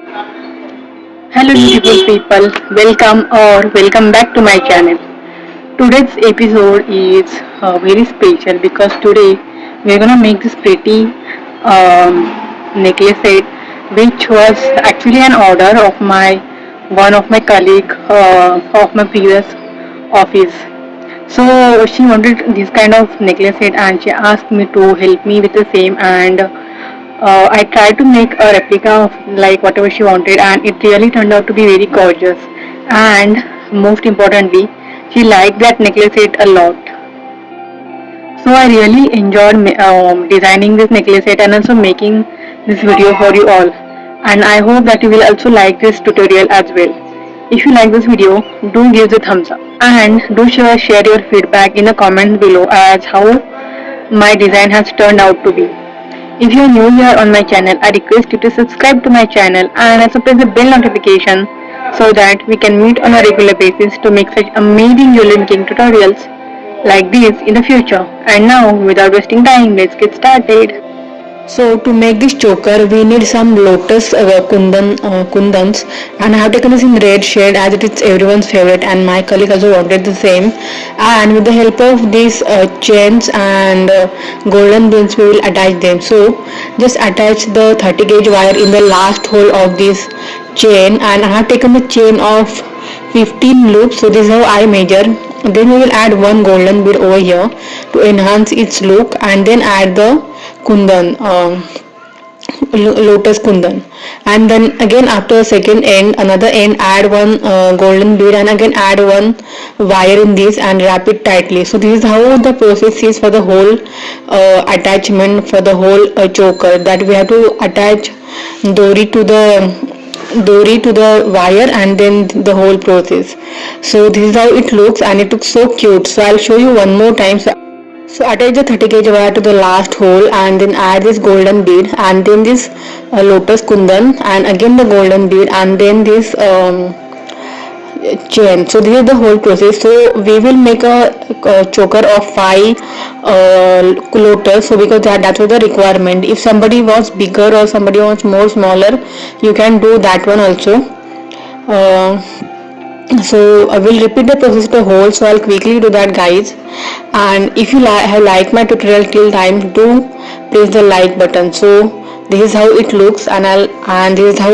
Hello beautiful people, welcome back to my channel. Today's episode is very special because today we're gonna make this pretty necklace set, which was actually an order of my one of my colleague of my previous office. So she wanted this kind of necklace set and she asked me to help me with the same, and I tried to make a replica of like whatever she wanted, and it really turned out to be very gorgeous. And most importantly, she liked that necklace set a lot. So I really enjoyed designing this necklace set and also making this video for you all. And I hope that you will also like this tutorial as well. If you like this video, do give the thumbs up and do share your feedback in the comments below as how my design has turned out to be. If you are new here on my channel, I request you to subscribe to my channel and also press the bell notification so that we can meet on a regular basis to make such amazing jewelry making tutorials like these in the future. And now, without wasting time, let's get started. So to make this choker, we need some lotus kundans, and I have taken this in red shade as it is everyone's favorite, and my colleague also wanted the same. And with the help of these chains and golden beads, we will attach them. So just attach the 30 gauge wire in the last hole of this chain, and I have taken the chain of 15 loops. So this is how I measure. Then we will add one golden bead over here to enhance its look, and then add the kundan, lotus kundan, and then again after second end, another end, add one golden bead, and again add one wire in this and wrap it tightly. So this is how the process is for the whole attachment for the whole choker, that we have to attach dori to the wire and then the whole process. So this is how it looks, and it looks so cute. So I'll show you one more time. So attach the 30 gauge wire to the last hole and then add this golden bead and then this lotus kundan and again the golden bead and then this chain. So this is the whole process. So we will make a choker of 5 lotus. So because that's what the requirement. If somebody wants bigger or somebody wants more smaller, you can do that one also. So I will repeat the process to whole, so I'll quickly do that, guys. And if you have liked my tutorial till time, do press the like button. So this is how it looks, and this is how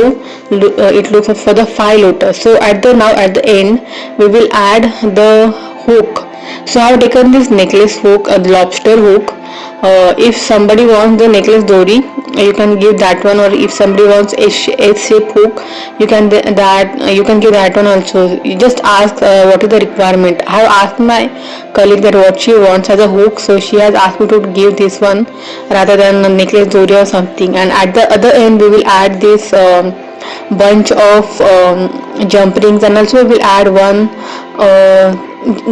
it looks for the 5 lotus. So at the end we will add the hook. So I have taken this necklace hook, a lobster hook. If somebody wants the necklace dori, you can give that one, or if somebody wants a shape hook, you can give that one also. You just ask what is the requirement. I have asked my colleague that what she wants as a hook, so she has asked me to give this one rather than a necklace dori or something. And at the other end we will add this bunch of jump rings, and also we will add one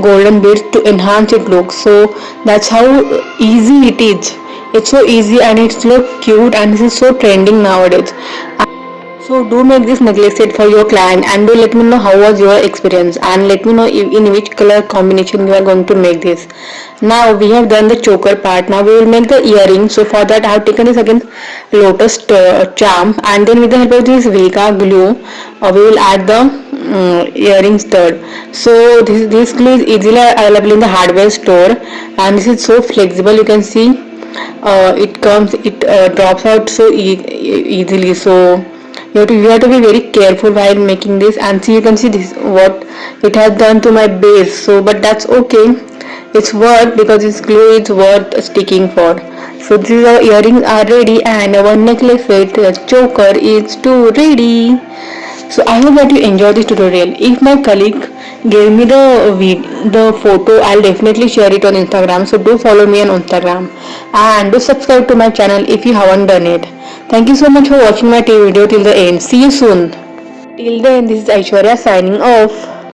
golden beads to enhance its look. So that's how easy it is. It's so easy and it's so cute, and this is so trending nowadays. So do make this necklace set for your client and do let me know how was your experience, and let me know in which color combination you are going to make this. Now we have done the choker part. Now we will make the earring. So for that I have taken this again lotus charm, and then with the help of this Vega glue we will add the earring stud. So this glue is easily available in the hardware store, and this is so flexible. You can see it drops out so easily. So you have to be very careful while making this, and see, you can see this what it has done to my base. So but that's okay, it's worth, because this glue is worth sticking for. So these are earrings are ready, and our necklace set choker is too ready. So I hope that you enjoyed this tutorial. If my colleague gave me the photo, I'll definitely share it on Instagram. So do follow me on Instagram and do subscribe to my channel if you haven't done it. Thank you so much for watching my video till the end. See you soon. Till then, this is Aishwarya signing off.